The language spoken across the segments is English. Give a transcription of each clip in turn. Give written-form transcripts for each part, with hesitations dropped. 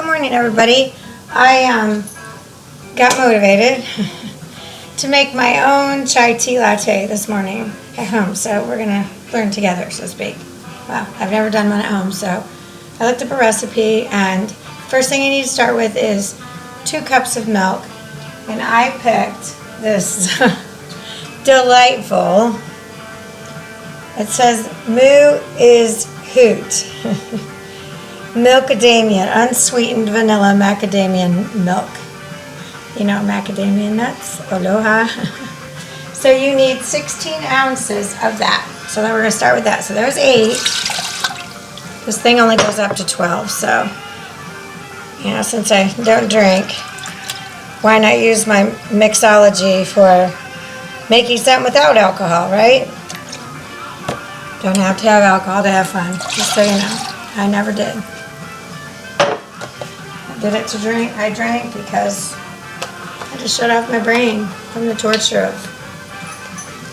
morning, everybody. I got motivated to make my own chai tea latte this morning at home. So we're going to learn together, so to speak. Well, I've never done one at home, so I looked up a recipe, and first thing you need to start with is 2 cups of milk. And I picked this delightful, it says Moo is Hoot. Milkadamia, unsweetened vanilla macadamia milk. You know, macadamia nuts, aloha. So you need 16 ounces of that. So then we're going to start with that. So there's 8. This thing only goes up to 12. So, you know, since I don't drink, why not use my mixology for making something without alcohol, right? Don't have to have alcohol to have fun, just so you know. I never did. I did it to drink. I drank because I just shut off my brain from the torture of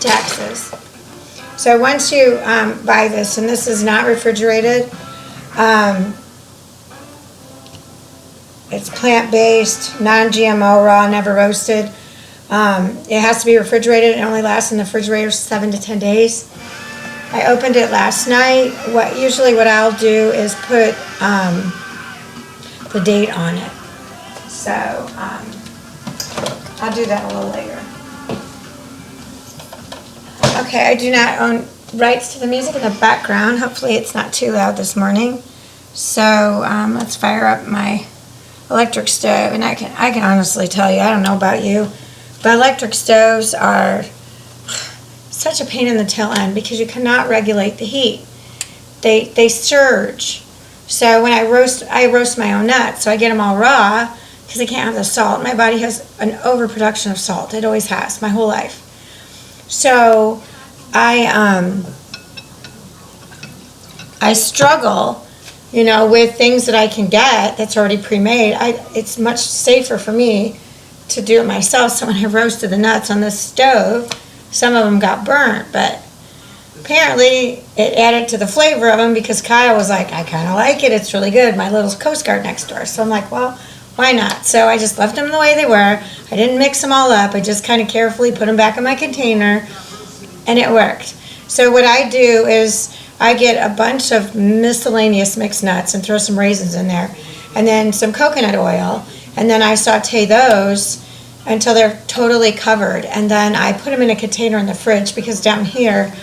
taxes. So once you buy this, and this is not refrigerated, it's plant-based, non-GMO, raw, never roasted. It has to be refrigerated. It only lasts in the refrigerator 7 to 10 days. I opened it last night. Usually what I'll do is put the date on it. So I'll do that a little later. Okay, I do not own rights to the music in the background. Hopefully it's not too loud this morning. So let's fire up my electric stove. And I can honestly tell you, I don't know about you, but electric stoves are such a pain in the tail end because you cannot regulate the heat. They surge. So when I roast my own nuts, so I get them all raw because I can't have the salt. My body has an overproduction of salt. It always has, my whole life. So I struggle, you know, with things that I can get that's already pre-made. It's much safer for me to do it myself. So when I roasted the nuts on this stove, some of them got burnt, but apparently it added to the flavor of them because Kyle was like, I kind of like it. It's really good. My little Coast Guard next door. So I'm like, well, why not? So I just left them the way they were. I didn't mix them all up. I just kind of carefully put them back in my container, and it worked. So what I do is I get a bunch of miscellaneous mixed nuts and throw some raisins in there, and then some coconut oil, and then I saute those until they're totally covered, and then I put them in a container in the fridge because down here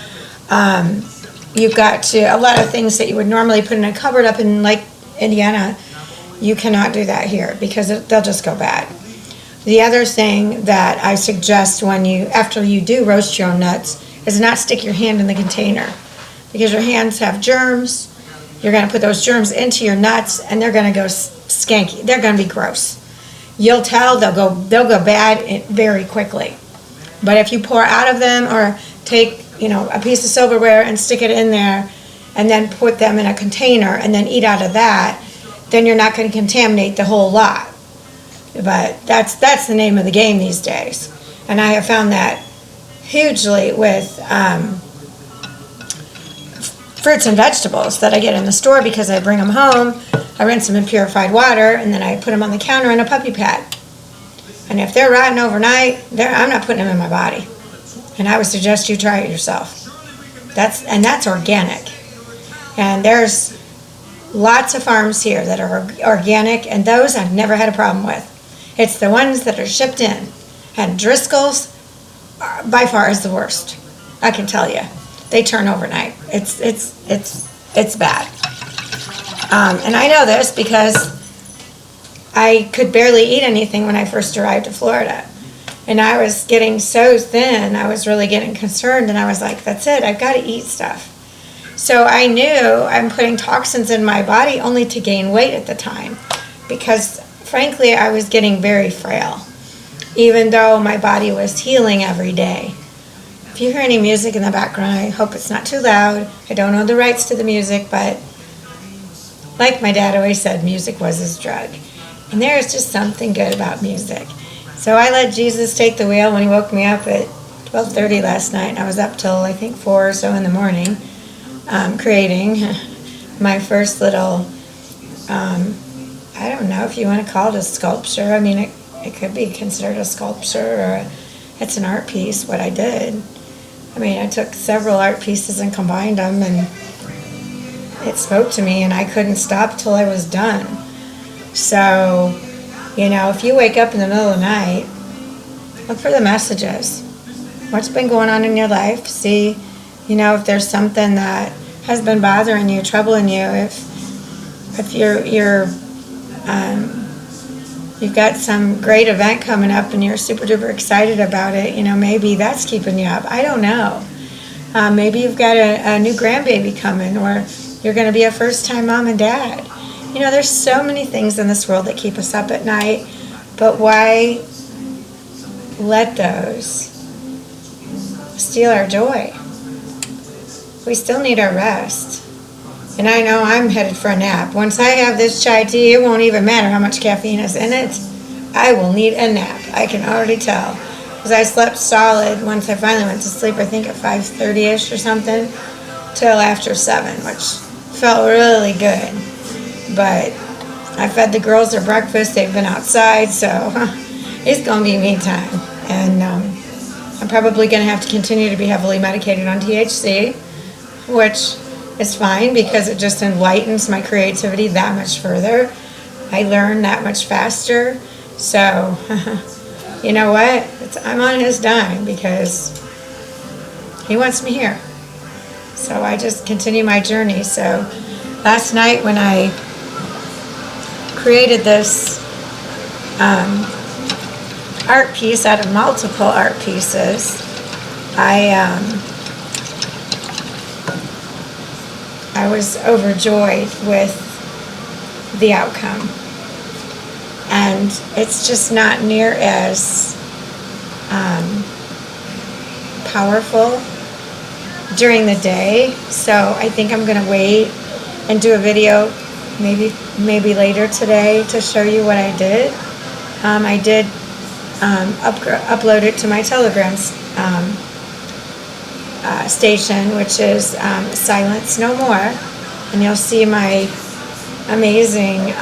you've got to, a lot of things that you would normally put in a cupboard up in like Indiana, you cannot do that here because they'll just go bad. The other thing that I suggest after you do roast your own nuts is not stick your hand in the container because your hands have germs. You're going to put those germs into your nuts and they're going to go skanky. They're going to be gross. You'll tell they'll go bad very quickly. But if you pour out of them or take, you know, a piece of silverware and stick it in there and then put them in a container and then eat out of that, then you're not going to contaminate the whole lot. But that's the name of the game these days. And I have found that hugely with fruits and vegetables that I get in the store because I bring them home. I rinse them in purified water, and then I put them on the counter in a puppy pad. And if they're rotten overnight, I'm not putting them in my body. And I would suggest you try it yourself. That's organic. And there's lots of farms here that are organic, and those I've never had a problem with. It's the ones that are shipped in. And Driscoll's, by far, is the worst. I can tell you. They turn overnight. It's bad. And I know this because I could barely eat anything when I first arrived to Florida. And I was getting so thin, I was really getting concerned, and I was like, that's it, I've got to eat stuff. So I knew I'm putting toxins in my body only to gain weight at the time because, frankly, I was getting very frail, even though my body was healing every day. If you hear any music in the background, I hope it's not too loud. I don't own the rights to the music, but like my dad always said, music was his drug. And there's just something good about music. So I let Jesus take the wheel when he woke me up at 12:30 last night. And I was up till, I think, 4 or so in the morning creating my first little I don't know if you want to call it a sculpture. I mean, it could be considered a sculpture, or it's an art piece, what I did. I mean, I took several art pieces and combined them, and it spoke to me, and I couldn't stop till I was done. So, you know, if you wake up in the middle of the night, look for the messages. What's been going on in your life? See, you know, if there's something that has been bothering you, troubling you, if you've got some great event coming up and you're super duper excited about it, you know, maybe that's keeping you up. I don't know. Maybe you've got a new grandbaby coming, or you're going to be a first-time mom and dad. You know, there's so many things in this world that keep us up at night, but why let those steal our joy? We still need our rest. And I know I'm headed for a nap. Once I have this chai tea, it won't even matter how much caffeine is in it. I will need a nap. I can already tell. Because I slept solid once I finally went to sleep, I think at 5:30ish or something, till after 7, which felt really good. But I fed the girls their breakfast. They've been outside, so it's going to be me time. And I'm probably going to have to continue to be heavily medicated on THC, which is fine because it just enlightens my creativity that much further. I learn that much faster. So, you know what? I'm on his dime because he wants me here. So I just continue my journey. So last night when I created this art piece out of multiple art pieces, I was overjoyed with the outcome. And it's just not near as powerful during the day. So I think I'm going to wait and do a video maybe later today to show you what I did. I did upload it to my Telegram station, which is Silence No More, and you'll see my amazing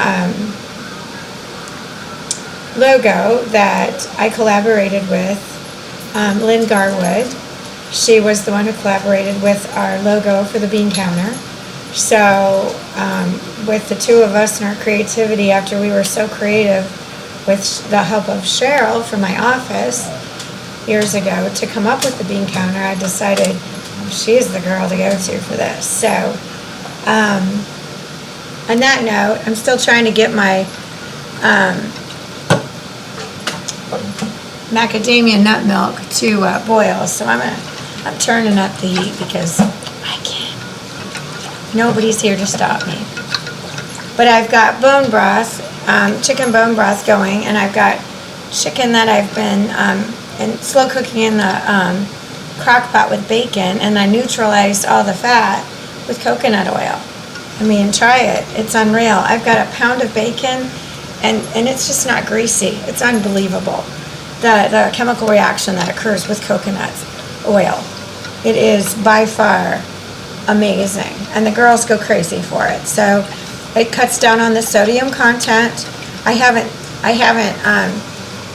logo that I collaborated with Lynn Garwood. She was the one who collaborated with our logo for the bean counter. So with the two of us and our creativity, after we were so creative with the help of Cheryl from my office years ago to come up with the bean counter, I decided she's the girl to go to for this. So on that note, I'm still trying to get my macadamia nut milk to boil. So I'm turning up the heat because I can't. Nobody's here to stop me. But I've got bone broth, chicken bone broth going, and I've got chicken that I've been and slow cooking in the crock pot with bacon, and I neutralized all the fat with coconut oil. I mean, try it. It's unreal. I've got a pound of bacon, and it's just not greasy. It's unbelievable. The chemical reaction that occurs with coconut oil. It is by far amazing, and the girls go crazy for it. So it cuts down on the sodium content. I haven't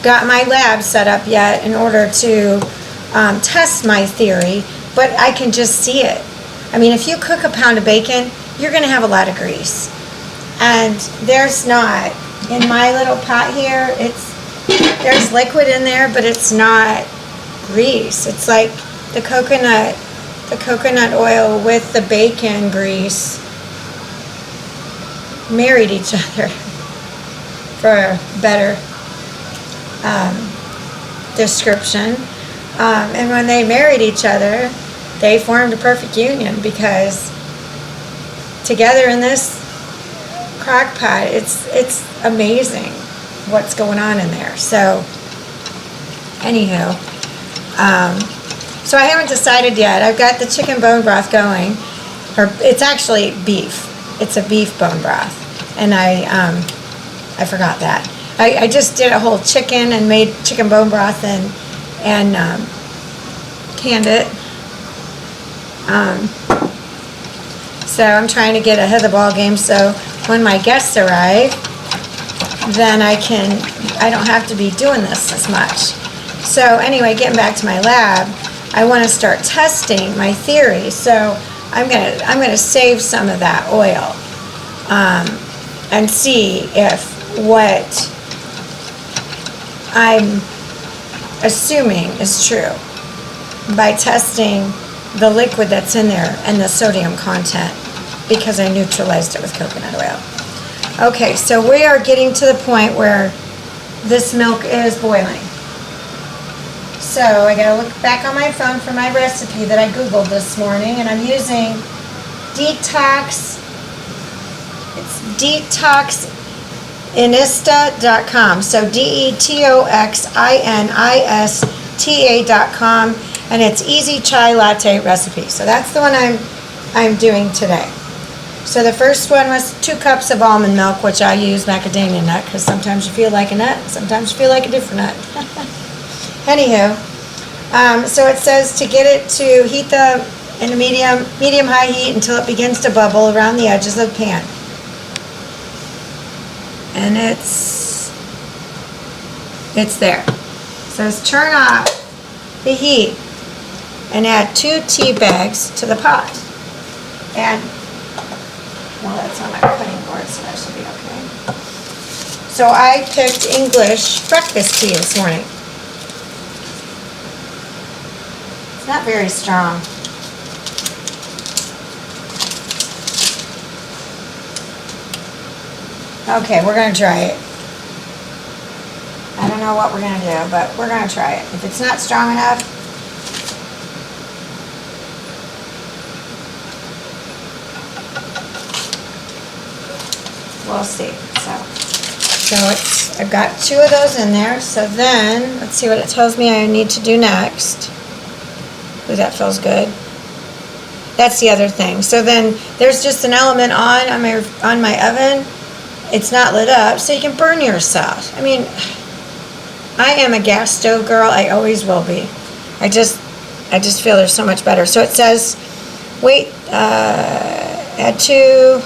got my lab set up yet in order to test my theory, but I can just see it. I mean, if you cook a pound of bacon, you're going to have a lot of grease. And there's not. In my little pot here, there's liquid in there, but it's not grease. It's like the coconut oil with the bacon grease married each other for a better description. And when they married each other, they formed a perfect union, because together in this crock pot, it's amazing what's going on in there. So anywho, so I haven't decided yet. I've got the chicken bone broth going, or it's actually beef. It's a beef bone broth, and I forgot that. I just did a whole chicken and made chicken bone broth and canned it. So I'm trying to get ahead of the ball game, so when my guests arrive, then I don't have to be doing this as much. So anyway, getting back to my lab, I want to start testing my theory. So I'm gonna save some of that oil and see if what I'm assuming is true by testing the liquid that's in there and the sodium content, because I neutralized it with coconut oil. Okay, so we are getting to the point where this milk is boiling. So I gotta look back on my phone for my recipe that I Googled this morning, and I'm using detoxinista.com. So detoxinista.com, and it's easy chai latte recipe. So that's the one I'm doing today. So the first one was 2 cups of almond milk, which I use macadamia nut because sometimes you feel like a nut, sometimes you feel like a different nut. Anywho, so it says to get it to heat in a medium-high heat until it begins to bubble around the edges of the pan. And it's there. It says turn off the heat and add 2 tea bags to the pot. And, well, that's on my cutting board, so that should be okay. So I picked English breakfast tea this morning. It's not very strong. Okay, we're going to try it. I don't know what we're going to do, but we're going to try it. If it's not strong enough, we'll see. So I've got 2 of those in there. So then, let's see what it tells me I need to do next. Ooh, that feels good. That's the other thing. So then there's just an element on my oven. It's not lit up, so you can burn yourself. I mean, I am a gas stove girl. I always will be. I just feel they're so much better. So it says, wait, add 2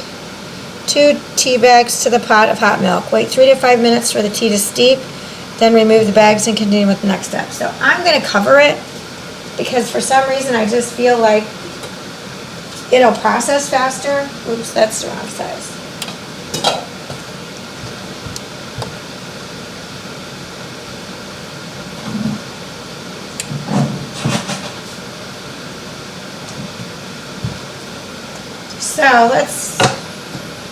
tea bags to the pot of hot milk. Wait 3 to 5 minutes for the tea to steep. Then remove the bags and continue with the next step. So I'm going to cover it because for some reason I just feel like it'll process faster. Oops, that's the wrong size. So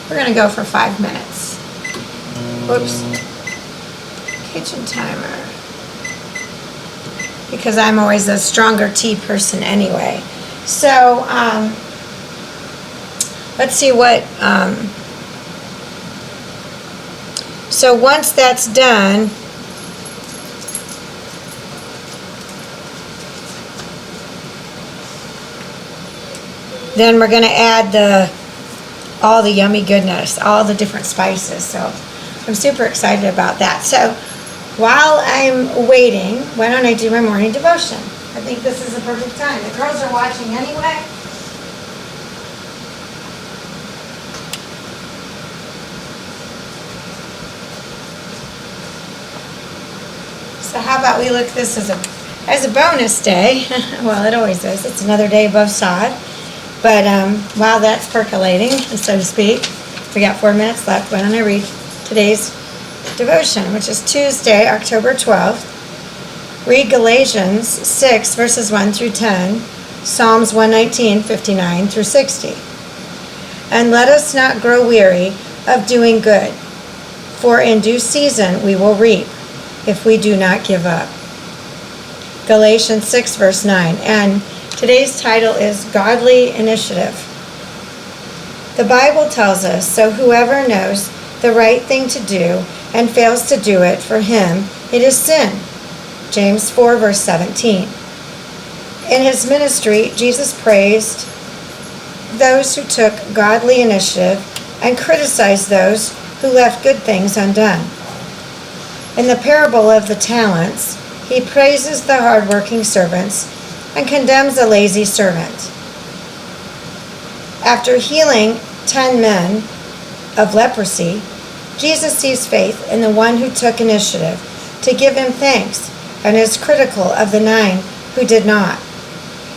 we're going to go for 5 minutes. Whoops. Kitchen timer. Because I'm always a stronger tea person anyway. So let's see what, so once that's done, then we're going to add all the yummy goodness, all the different spices. So I'm super excited about that. So while I'm waiting, why don't I do my morning devotion? I think this is a perfect time. The girls are watching anyway. So how about we look at this as a bonus day? Well, it always is. It's another day above sod. But while that's percolating, so to speak, we got 4 minutes left. Why don't I read today's devotion, which is Tuesday, October 12th. Read Galatians 6, verses 1 through 10, Psalms 119, 59 through 60. And let us not grow weary of doing good, for in due season we will reap, if we do not give up. Galatians 6, verse 9. And today's title is Godly Initiative. The Bible tells us, so whoever knows the right thing to do and fails to do it, for him it is sin. James 4, verse 17. In his ministry, Jesus praised those who took godly initiative and criticized those who left good things undone. In the parable of the talents, he praises the hardworking servants and condemns a lazy servant. After healing 10 men of leprosy, Jesus sees faith in the one who took initiative to give him thanks and is critical of the 9 who did not.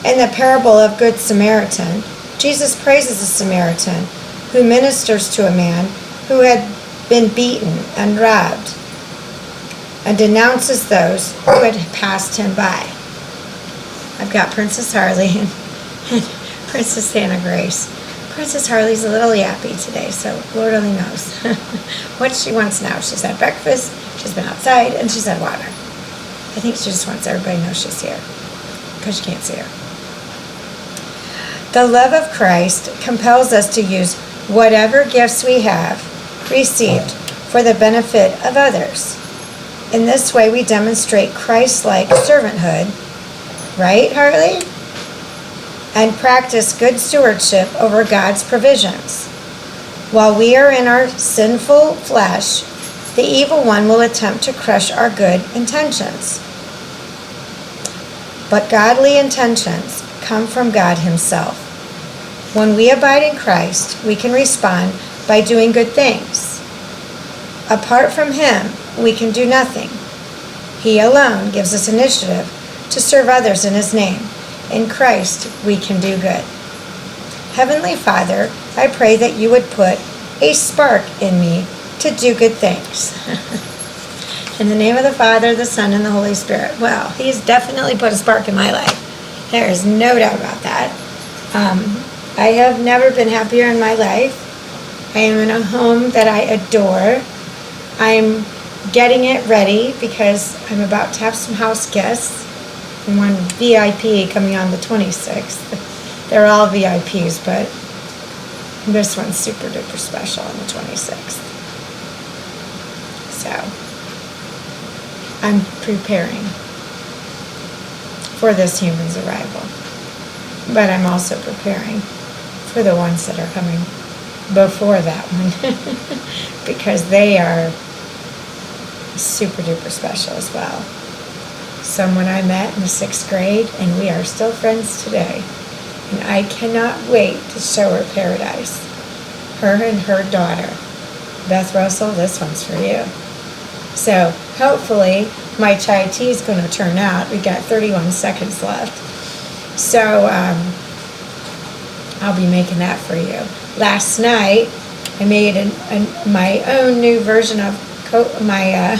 In the parable of Good Samaritan, Jesus praises the Samaritan who ministers to a man who had been beaten and robbed, and denounces those who had passed him by. I've got Princess Harley and Princess Anna Grace. Princess Harley's a little yappy today, so Lord only knows what she wants now. She's had breakfast, she's been outside, and she's had water. I think she just wants everybody to know she's here, because you can't see her. The love of Christ compels us to use whatever gifts we have received for the benefit of others. In this way, we demonstrate Christ-like servanthood, right, Harley? And practice good stewardship over God's provisions. While we are in our sinful flesh, the evil one will attempt to crush our good intentions. But godly intentions come from God Himself. When we abide in Christ, we can respond by doing good things. Apart from Him, we can do nothing. He alone gives us initiative to serve others in His name. In Christ, we can do good. Heavenly Father, I pray that you would put a spark in me to do good things. In the name of the Father, the Son, and the Holy Spirit. Well, He's definitely put a spark in my life. There is no doubt about that. I have never been happier in my life. I am in a home that I adore. I'm getting it ready because I'm about to have some house guests. And one VIP coming on the 26th. They're all VIPs, but this one's super duper special on the 26th. So, I'm preparing for this human's arrival. But I'm also preparing for the ones that are coming before that one. Because they are super duper special as well. Someone I met in the 6th grade, and we are still friends today. And I cannot wait to show her paradise. Her and her daughter. Beth Russell, this one's for you. So, hopefully, my chai tea is going to turn out. We got 31 seconds left. So, I'll be making that for you. Last night, I made my own new version of my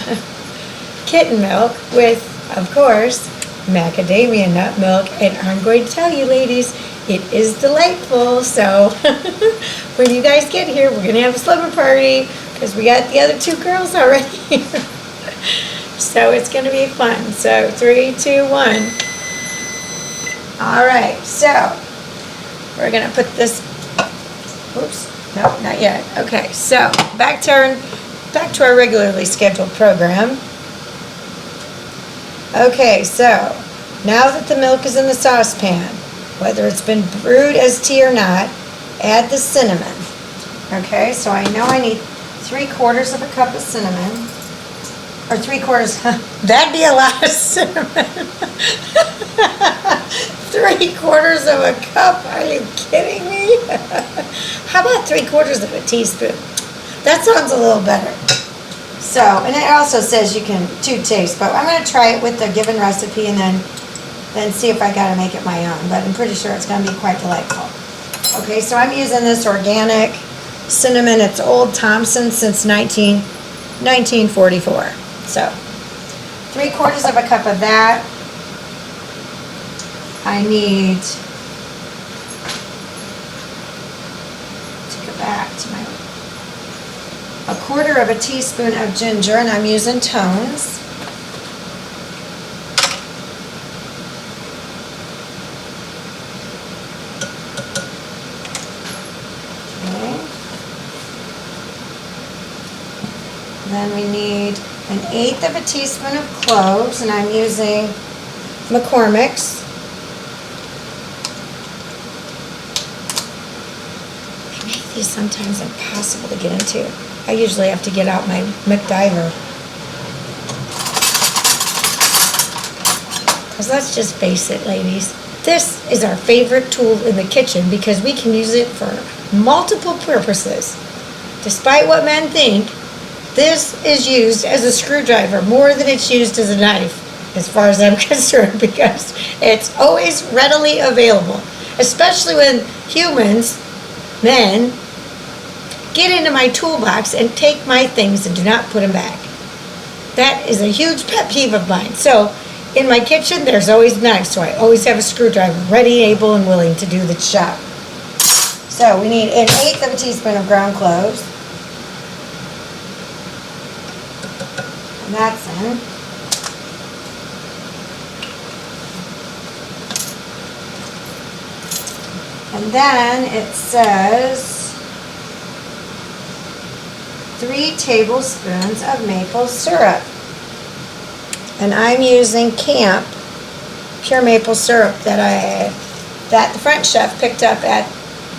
kitten milk with, of course, macadamia nut milk, and I'm going to tell you, ladies, it is delightful. So when you guys get here, we're going to have a slumber party because we got the other 2 girls already. So it's going to be fun. So 3, 2, 1. All right, so we're going to put this, oops, no, not yet. Okay, so back to our regularly scheduled program. Okay, so now that the milk is in the saucepan, whether it's been brewed as tea or not, add the cinnamon. Okay, so I know I need 3/4 of a cup of cinnamon, or 3/4, that'd be a lot of cinnamon. 3/4 of a cup, are you kidding me? How about 3/4 of a teaspoon? That sounds a little better. So, and it also says you can to taste, but I'm going to try it with the given recipe and then see if I got to make it my own. But I'm pretty sure it's going to be quite delightful. Okay, so I'm using this organic cinnamon. It's Old Thompson since 1944. So, 3/4 of a cup of that. I need to go back to my 1/4 of a teaspoon of ginger, and I'm using Tones. Okay. Then we need 1/8 of a teaspoon of cloves, and I'm using McCormick's. They make these sometimes impossible to get into. I usually have to get out my McDiver. Because let's just face it, ladies. This is our favorite tool in the kitchen because we can use it for multiple purposes. Despite what men think, This is used as a screwdriver more than it's used as a knife, as far as I'm concerned, because it's always readily available, especially when humans, men, get into my toolbox and take my things and do not put them back. That is a huge pet peeve of mine. So in my kitchen, there's always knives, so I always have a screwdriver ready, able, and willing to do the job. So we need 1/8 of a teaspoon of ground cloves. And that's in. And then it says 3 tablespoons of maple syrup. And I'm using Camp pure maple syrup that the French chef picked up at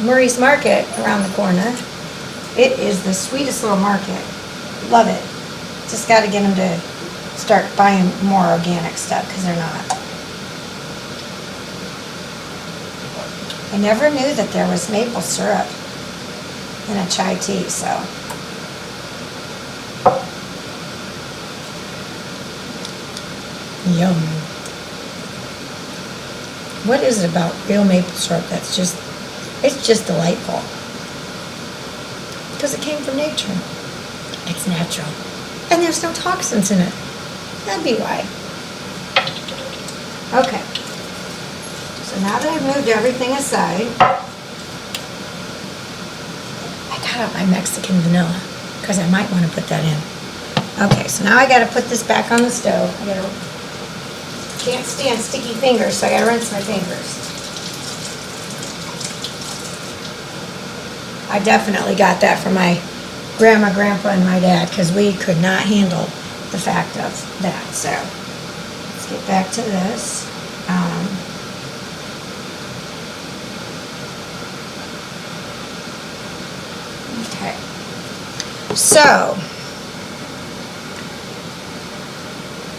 Murray's Market around the corner. It is the sweetest little market. Love it. Just got to get them to start buying more organic stuff because they're not. I never knew that there was maple syrup in a chai tea, so. Yum. What is it about real maple syrup that's just, it's just delightful? Because it came from nature. It's natural. And there's no toxins in it. That'd be why. Okay. So now that I've moved everything aside, I got out my Mexican vanilla because I might want to put that in. Okay, so now I got to put this back on the stove. Can't stand sticky fingers, so I got to rinse my fingers. I definitely got that from my grandma, grandpa, and my dad because we could not handle the fact of that. So let's get back to this. Okay. So,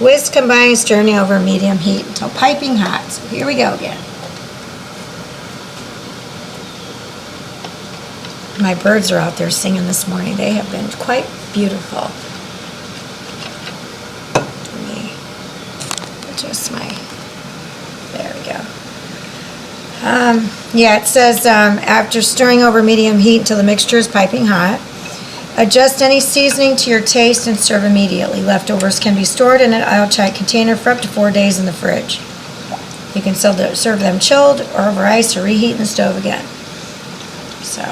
whisk, combine, stirring over medium heat until piping hot. So here we go again. My birds are out there singing this morning. They have been quite beautiful. Let me adjust there we go. Yeah, it says after stirring over medium heat until the mixture is piping hot. Adjust any seasoning to your taste and serve immediately. Leftovers can be stored in an airtight container for up to 4 days in the fridge. You can serve them chilled or over ice or reheat in the stove again. So,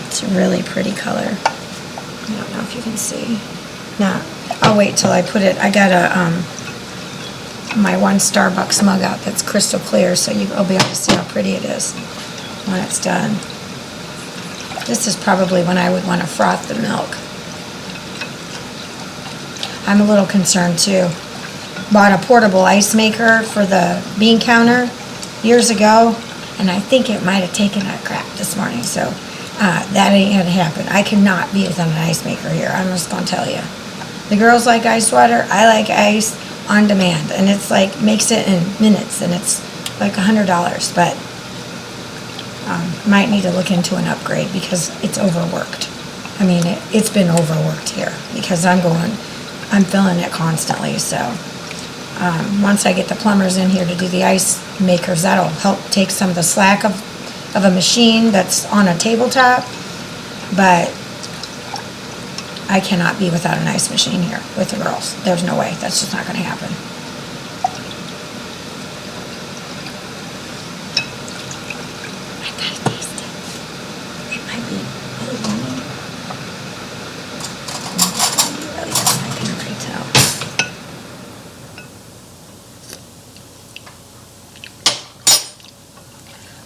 it's a really pretty color. I don't know if you can see. No, I'll wait till I put it. I got my one Starbucks mug out that's crystal clear, so you'll be able to see how pretty it is when it's done. This is probably when I would want to froth the milk. I'm a little concerned too. Bought a portable ice maker for the bean counter years ago, and I think it might have taken a crap this morning, so that ain't gonna happen. I cannot be without an ice maker here. I'm just gonna tell you. The girls like ice water. I like ice on demand, and it's like makes it in minutes, and it's like $100, but might need to look into an upgrade because it's overworked. I mean, it's been overworked here because I'm filling it constantly. So once I get the plumbers in here to do the ice makers, that'll help take some of the slack of a machine that's on a tabletop. But I cannot be without an ice machine here with the girls. There's no way. That's just not going to happen.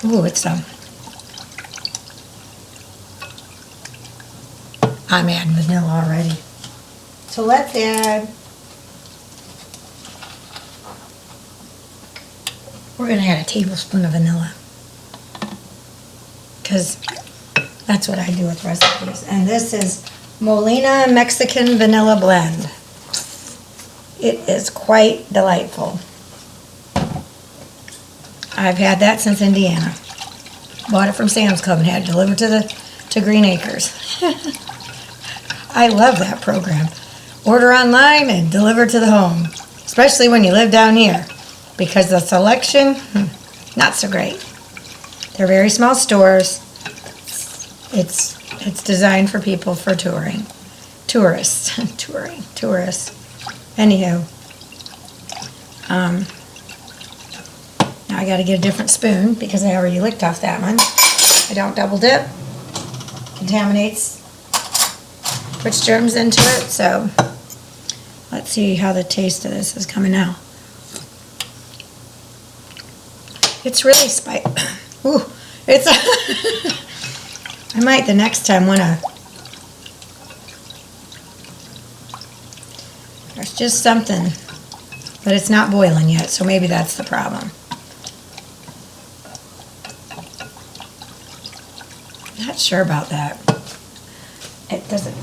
Ooh, it's I'm adding vanilla already. So let's add, we're gonna add a tablespoon of vanilla because that's what I do with recipes. And this is Molina Mexican Vanilla Blend. It is quite delightful. I've had that since Indiana. Bought it from Sam's Club and had it delivered to to Green Acres. I love that program. Order online and deliver to the home, especially when you live down here, because the selection, not so great. They're very small stores. It's designed for people for touring. Tourists. Tourists. Anywho. Now I got to get a different spoon because I already licked off that one. I don't double dip. Contaminates. Puts germs into it. So let's see how the taste of this is coming out. It's really spicy. Ooh, it's. I might the next time want to. There's just something, but it's not boiling yet, so maybe that's the problem. Not sure about that. It doesn't.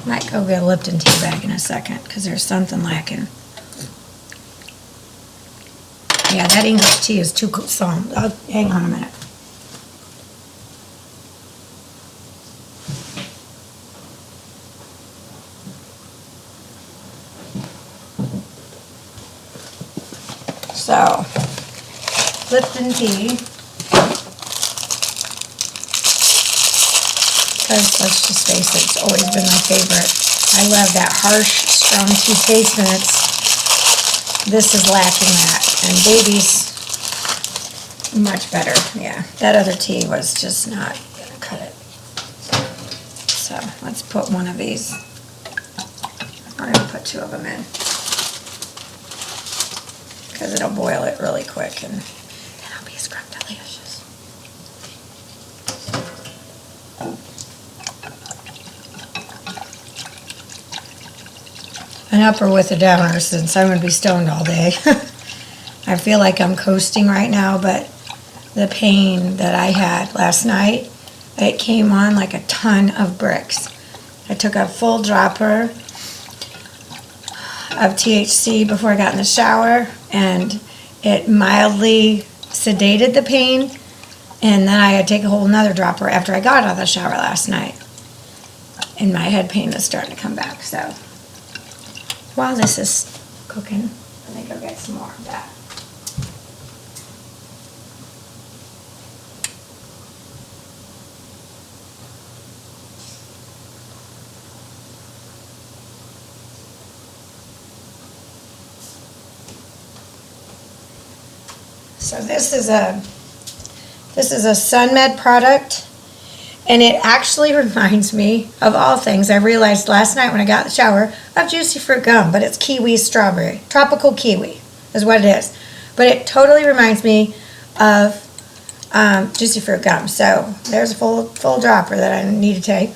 Might go get a Lipton tea bag in a second because there's something lacking. Yeah, that English tea is too strong. Hang on a minute. So, Lipton tea. Because let's just face it, it's always been my favorite. I love that harsh, strong tea taste, and this is lacking that. And baby's much better. Yeah, that other tea was just not gonna cut it. So let's put one of these. We're gonna put 2 of them in because it'll boil it really quick, and it'll be scrumptious. An upper with a downer since I'm going to be stoned all day. I feel like I'm coasting right now, but the pain that I had last night, it came on like a ton of bricks. I took a full dropper of THC before I got in the shower, and it mildly sedated the pain, and then I had to take a whole nother dropper after I got out of the shower last night. And my head pain is starting to come back, so while this is cooking, let me go get some more of that. So this is a SunMed product, and it actually reminds me of all things I realized last night when I got in the shower of Juicy Fruit gum, but it's kiwi strawberry. Tropical kiwi is what it is. But it totally reminds me of Juicy Fruit gum. So there's a full dropper that I need to take.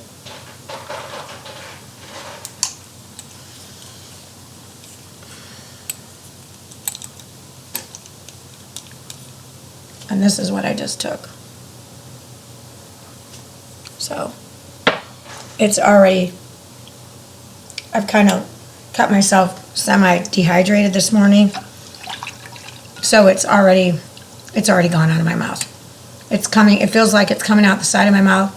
And this is what I just took. So it's already, I've kind of cut myself semi-dehydrated this morning. So it's already gone out of my mouth. It's coming, it feels like it's coming out the side of my mouth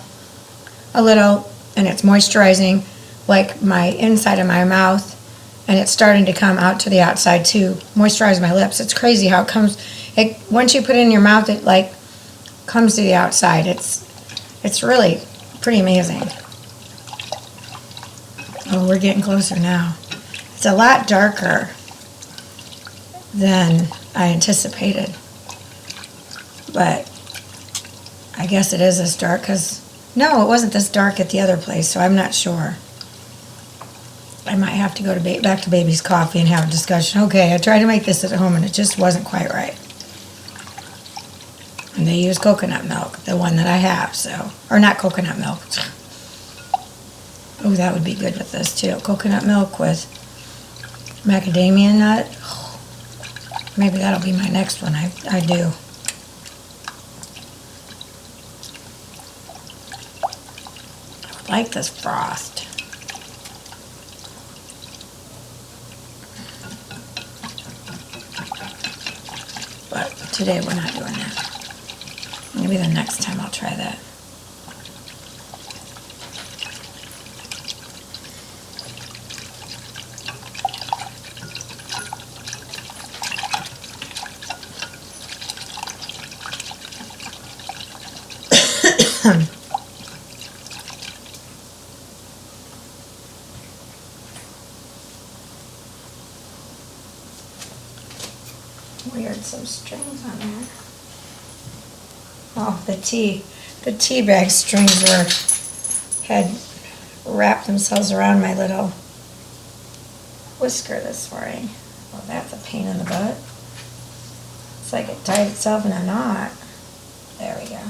a little, and it's moisturizing like my inside of my mouth, and it's starting to come out to the outside to moisturize my lips. It's crazy how it comes. Once you put it in your mouth, it like comes to the outside. It's really pretty amazing. Oh, we're getting closer now. It's a lot darker than I anticipated, but I guess it is this dark because no, it wasn't this dark at the other place, so I'm not sure. I might have to go back to Baby's Coffee and have a discussion. Okay, I tried to make this at home and it just wasn't quite right. And they use coconut milk, the one that I have, so, or not coconut milk. Oh, that would be good with this too. Coconut milk with macadamia nut. Oh, maybe that'll be my next one. I do. I would like this frost. But today we're not doing that. Maybe the next time I'll try that. Weird, some strings on there. Oh, the tea bag strings had wrapped themselves around my little whisker this morning. Well, that's a pain in the butt. It's like it tied itself in a knot. There we go.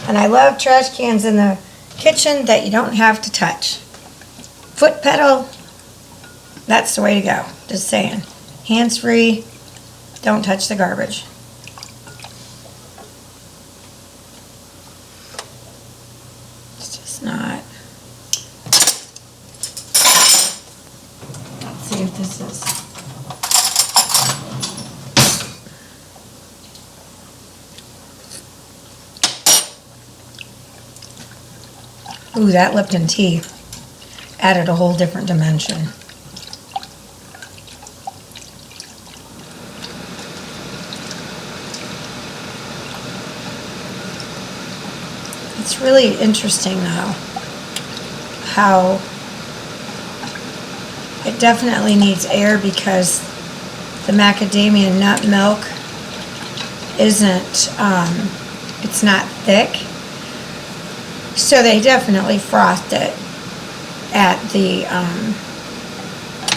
And I love trash cans in the kitchen that you don't have to touch. Foot pedal, that's the way to go. Just saying. Hands-free, don't touch the garbage. It's just not. Let's see if this is. Ooh, that Lipton tea added a whole different dimension. It's really interesting though how it definitely needs air because the macadamia nut milk isn't, it's not thick. So they definitely frothed it at the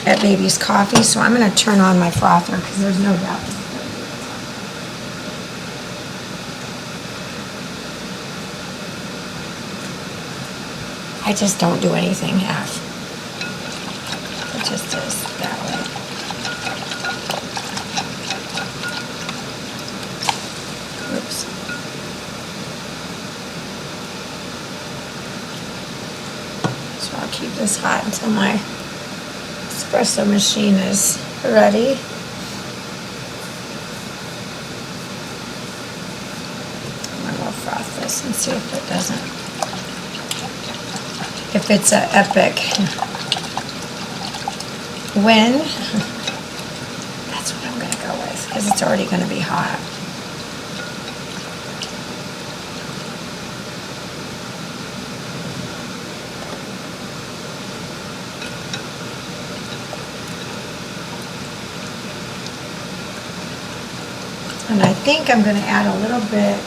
at Baby's Coffee. So I'm going to turn on my frother because there's no doubt. I just don't do anything half. It just is that way. Oops. So I'll keep this hot until my espresso machine is ready. I'm going to froth this and see if it doesn't. If it's an epic win, that's what I'm going to go with because it's already going to be hot. And I think I'm going to add a little bit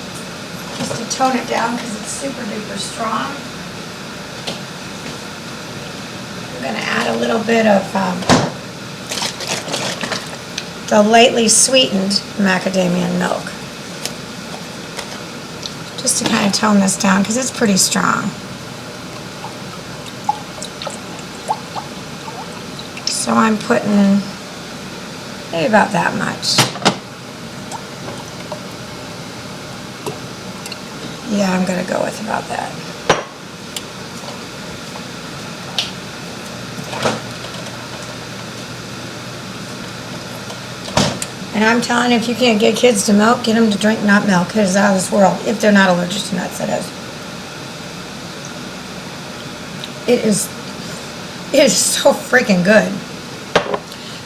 just to tone it down because it's super duper strong. I'm going to add a little bit of the lightly sweetened macadamia milk. Just to kind of tone this down because it's pretty strong. So I'm putting maybe about that much. Yeah, I'm going to go with about that. And I'm telling you, if you can't get kids to milk, get them to drink nut milk. It is out of this world. If they're not allergic to nuts, that is. It is so freaking good.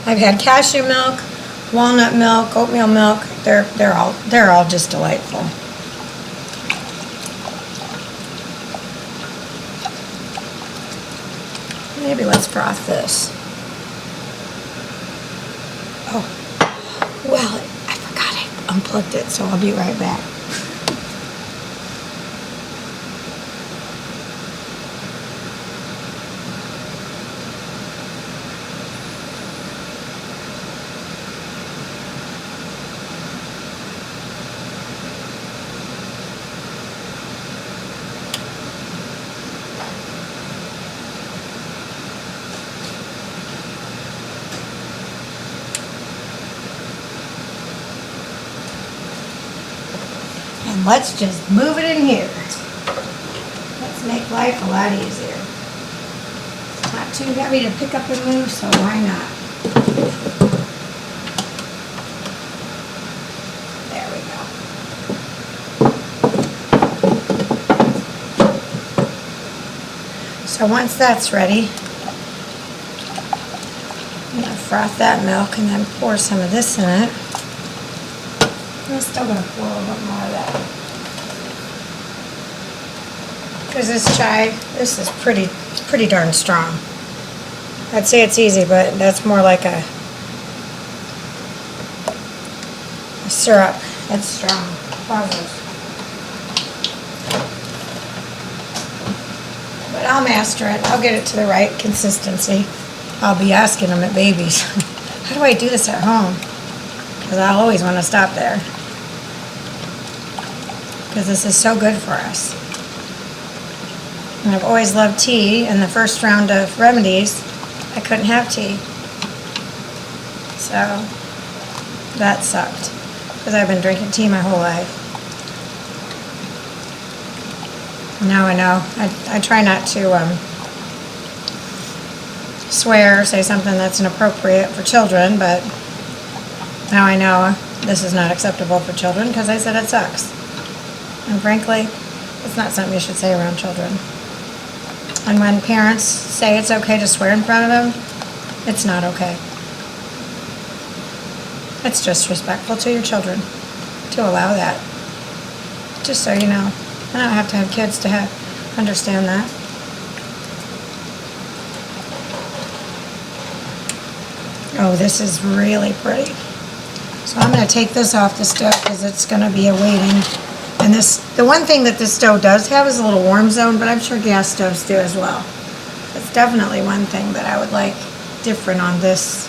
I've had cashew milk, walnut milk, oatmeal milk. They're all just delightful. Maybe let's froth this. Oh, well, I forgot I unplugged it, so I'll be right back. And let's just move it in here. Let's make life a lot easier. It's not too heavy to pick up and move, so why not? There we go. So once that's ready, I'm going to froth that milk and then pour some of this in it. I'm still going to pour a little bit more of that. Because this is pretty darn strong. I'd say it's easy, but that's more like a syrup. It's strong. Wowzers. But I'll master it. I'll get it to the right consistency. I'll be asking them at babies, how do I do this at home? Because I always want to stop there. Because this is so good for us. And I've always loved tea. In the first round of remedies, I couldn't have tea. So that sucked. Because I've been drinking tea my whole life. Now I know. I try not to swear or say something that's inappropriate for children, but now I know this is not acceptable for children because I said it sucks. And frankly, it's not something you should say around children. And when parents say it's okay to swear in front of them, it's not okay. It's disrespectful to your children to allow that. Just so you know. I don't have to have kids to understand that. Oh, this is really pretty. So I'm going to take this off the stove because it's going to be awaiting. And the one thing that this stove does have is a little warm zone, but I'm sure gas stoves do as well. It's definitely one thing that I would like different on this,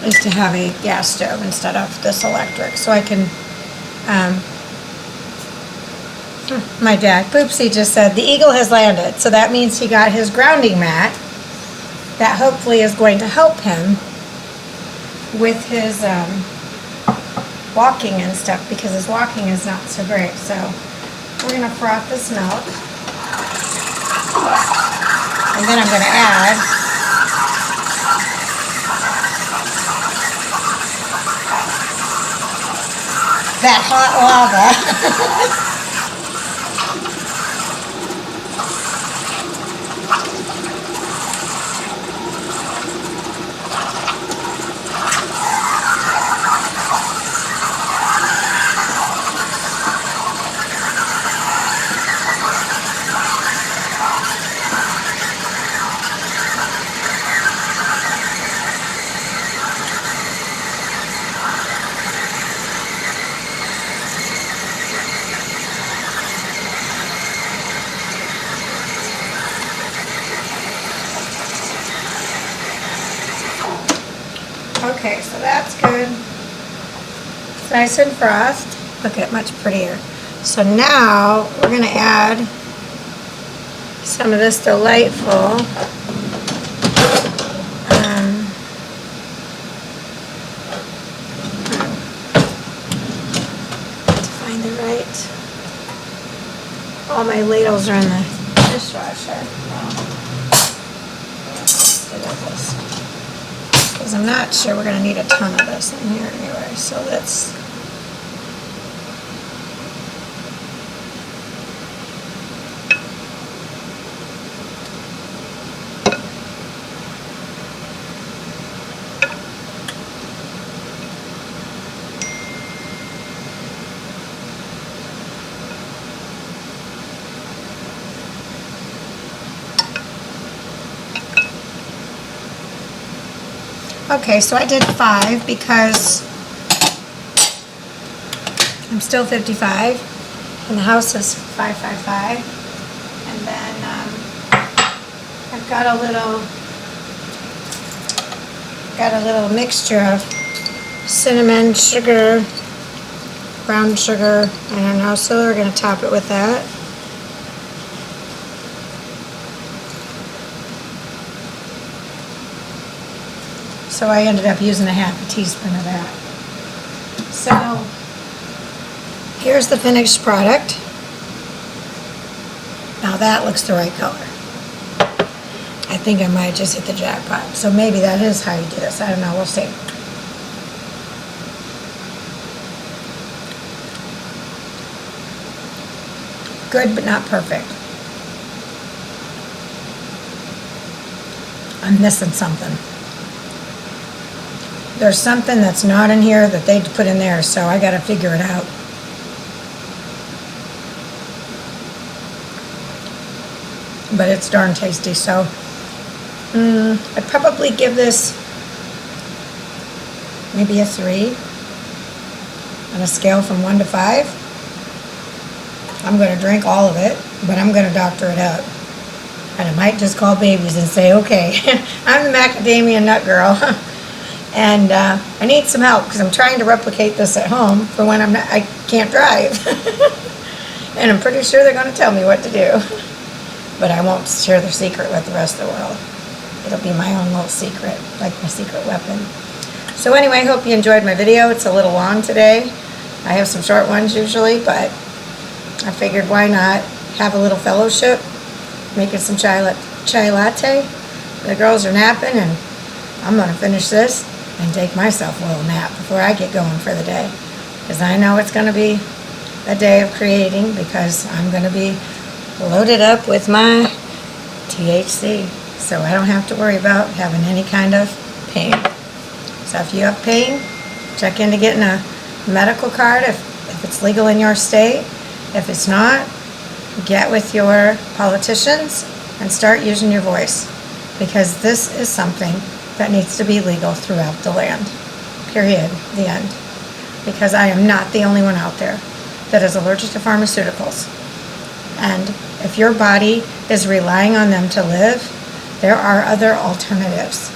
is to have a gas stove instead of this electric. So I can, my dad, Poopsie, just said, the eagle has landed. So that means he got his grounding mat that hopefully is going to help him with his walking and stuff, because his walking is not so great. So we're going to froth this milk. And then I'm going to add that hot lava. Okay, so that's good. It's nice and frothed. Look at, much prettier. So now we're going to add some of this delightful find the right. All my ladles are in the dishwasher. Because I'm not sure we're going to need a ton of this in here anyway, so let's okay, so I did 5 because I'm still 55 and the house is 555, and then I've got a little mixture of cinnamon, sugar, brown sugar, I don't know, so we're going to top it with that. So I ended up using a half a teaspoon of that. So here's the finished product. Now that looks the right color. I think I might just hit the jackpot. So maybe that is how you do this. I don't know. We'll see. Good, but not perfect. I'm missing something. There's something that's not in here that they put in there, so I got to figure it out. but it's darn tasty. So I'd probably give this maybe a 3 on a scale from 1 to 5. I'm going to drink all of it, but I'm going to doctor it up. And I might just call babies and say, okay, I'm the macadamia nut girl. And I need some help because I'm trying to replicate this at home for when I can't drive. And I'm pretty sure they're going to tell me what to do. But I won't share their secret with the rest of the world. It'll be my own little secret, like my secret weapon. So anyway, I hope you enjoyed my video. It's a little long today. I have some short ones usually, but I figured why not have a little fellowship, making some chai latte. The girls are napping, and I'm going to finish this and take myself a little nap before I get going for the day. Because I know it's going to be a day of creating, because I'm going to be loaded up with my THC. So I don't have to worry about having any kind of pain. So if you have pain, check into getting a medical card if it's legal in your state. If it's not, get with your politicians and start using your voice, because this is something that needs to be legal throughout the land. Period. The end. Because I am not the only one out there that is allergic to pharmaceuticals. And if your body is relying on them to live, there are other alternatives.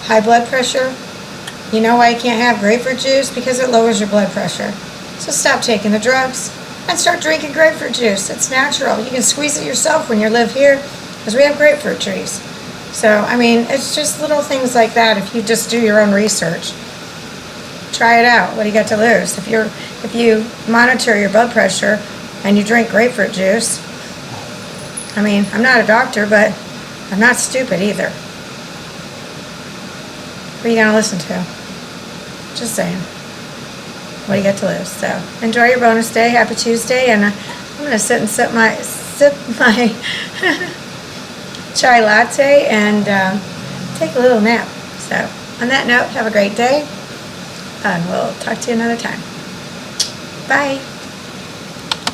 High blood pressure. You know why you can't have grapefruit juice? Because it lowers your blood pressure. So stop taking the drugs and start drinking grapefruit juice. It's natural. You can squeeze it yourself when you live here, because we have grapefruit trees. So, I mean, it's just little things like that. If you just do your own research, try it out. What do you got to lose? If you monitor your blood pressure and you drink grapefruit juice, I mean, I'm not a doctor, but I'm not stupid either. What are you gonna listen to? Just saying. What do you got to lose? So enjoy your bonus day. Happy Tuesday, and I'm gonna sit and sip my chai latte and take a little nap. So on that note, have a great day, and we'll talk to you another time. Bye.